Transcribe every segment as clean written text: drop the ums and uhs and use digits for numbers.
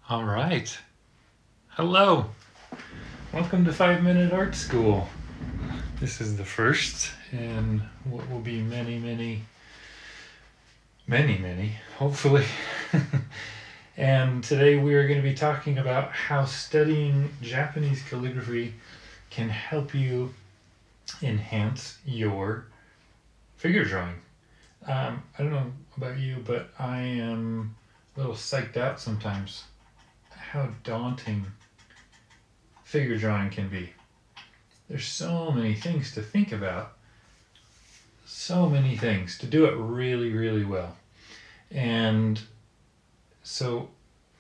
All right. Hello. Welcome to 5-Minute Art School. This is the first in what will be many, hopefully. And today we are going to be talking about how studying Japanese calligraphy can help you enhance your figure drawing. I don't know about you, but I am a little psyched out sometimes how daunting figure drawing can be. There's so many things to think about, so many things to do it really well. And so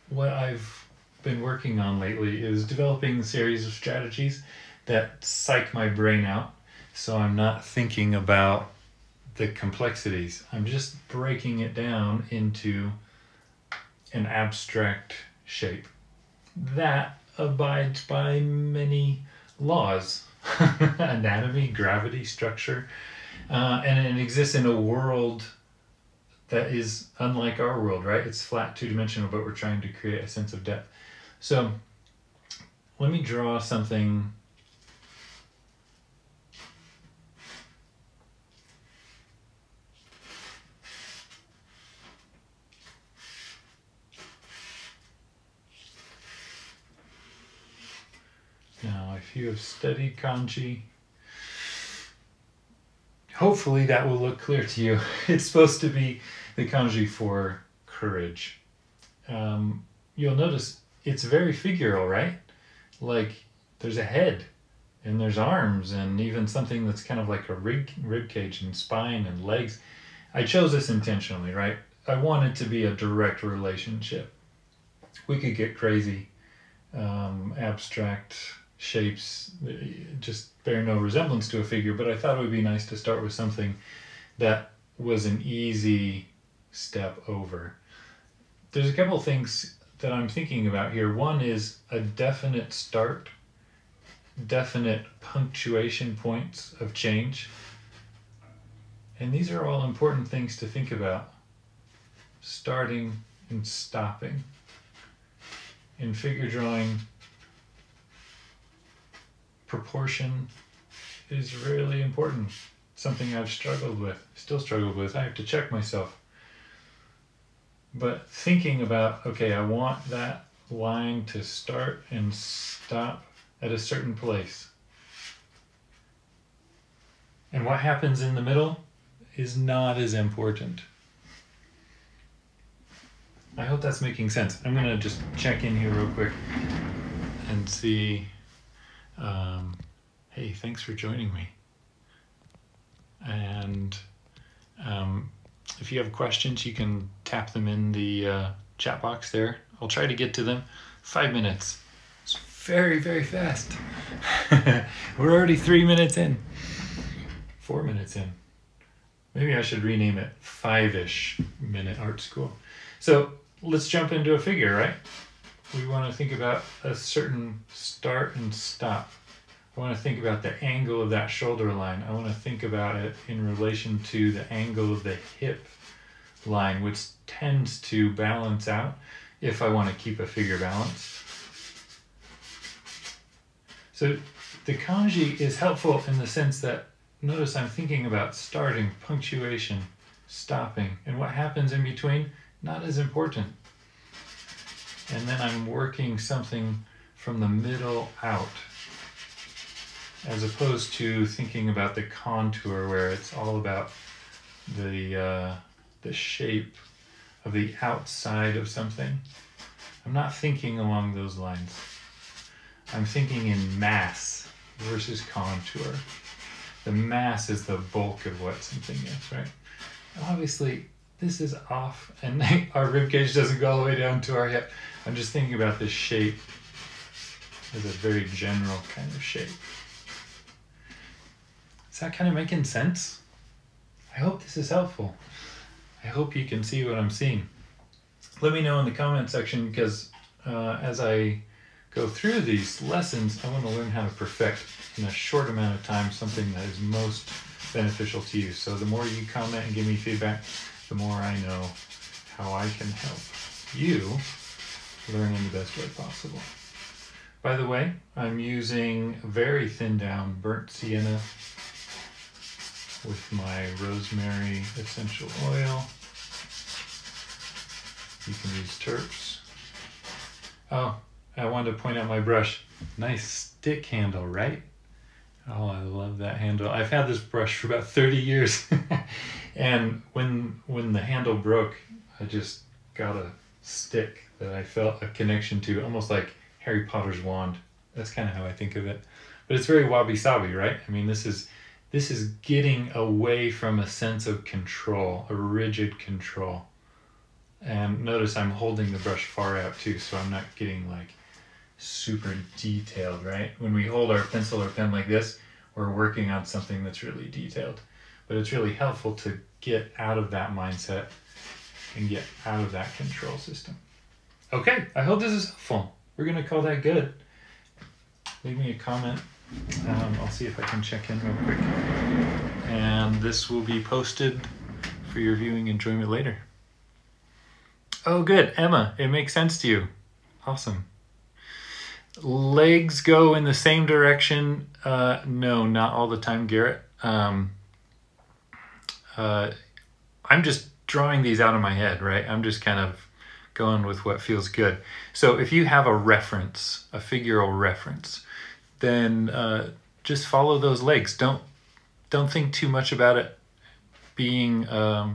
what I've been working on lately is developing a series of strategies that psych my brain out so I'm not thinking about the complexities. I'm just breaking it down into an abstract shape that abides by many laws, anatomy, gravity, structure, and it exists in a world that is unlike our world, right? It's flat, two-dimensional, but we're trying to create a sense of depth. So let me draw something. Now, if you have studied kanji, hopefully that will look clear to you. It's supposed to be the kanji for courage. You'll notice it's very figural, right? Like there's a head and there's arms and even something that's kind of like a rib cage and spine and legs. I chose this intentionally, right? I want it to be a direct relationship. We could get crazy, abstract shapes just bear no resemblance to a figure, but I thought it would be nice to start with something that was an easy step over. There's a couple of things that I'm thinking about here. One is a definite start, definite punctuation points of change. And these are all important things to think about. Starting and stopping. In figure drawing, proportion is really important. Something I've struggled with, still struggled with. I have to check myself. But thinking about, okay, I want that line to start and stop at a certain place. And what happens in the middle is not as important. I hope that's making sense. I'm going to just check in here real quick and see. Hey, thanks for joining me. And if you have questions, you can tap them in the chat box there. I'll try to get to them. 5 minutes. It's very fast. We're already 3 minutes in. 4 minutes in. Maybe I should rename it 5-ish minute art school. So let's jump into a figure, right? We want to think about a certain start and stop. I want to think about the angle of that shoulder line. I want to think about it in relation to the angle of the hip line, which tends to balance out if I want to keep a figure balanced. So the kanji is helpful in the sense that, notice I'm thinking about starting, punctuation, stopping, and what happens in between, not as important. And then I'm working something from the middle out, as opposed to thinking about the contour where it's all about the shape of the outside of something. I'm not thinking along those lines. I'm thinking in mass versus contour. The mass is the bulk of what something is, right? Obviously, this is off, and our ribcage doesn't go all the way down to our hip. I'm just thinking about this shape as a very general kind of shape. Is that kind of making sense? I hope this is helpful. I hope you can see what I'm seeing. Let me know in the comment section, because as I go through these lessons, I want to learn how to perfect in a short amount of time something that is most beneficial to you. So the more you comment and give me feedback, the more I know how I can help you learn in the best way possible. By the way, I'm using very thin down burnt sienna with my rosemary essential oil. You can use terps. Oh, I wanted to point out my brush. Nice stick handle, right? Oh, I love that handle. I've had this brush for about 30 years. And when the handle broke, I just got a stick that I felt a connection to, almost like Harry Potter's wand. That's kind of how I think of it. But it's very wabi-sabi, right? I mean, this is getting away from a sense of control, a rigid control. And notice I'm holding the brush far out too, so I'm not getting like super detailed, right? When we hold our pencil or pen like this, we're working on something that's really detailed. But it's really helpful to get out of that mindset and get out of that control system. Okay, I hope this is helpful. We're gonna call that good. Leave me a comment. I'll see if I can check in real quick. And this will be posted for your viewing enjoyment later. Oh, good, Emma, it makes sense to you. Awesome. Legs go in the same direction. No, not all the time, Garrett. I'm just drawing these out of my head, right? I'm just kind of going with what feels good. So if you have a reference, a figural reference, then just follow those legs. Don't think too much about it being, I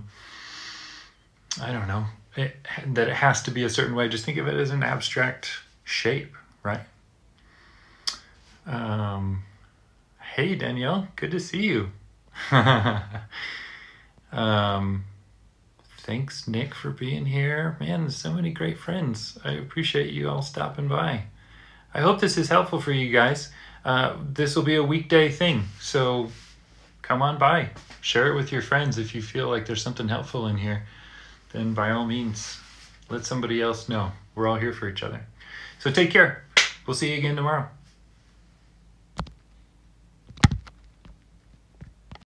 don't know, that it has to be a certain way. Just think of it as an abstract shape, right? Hey, Danielle, good to see you. Thanks, Nick, for being here. Man, so many great friends. I appreciate you all stopping by. I hope this is helpful for you guys. This will be a weekday thing, so come on by. Share it with your friends. If you feel like there's something helpful in here, then by all means, let somebody else know. We're all here for each other. So take care. We'll see you again tomorrow.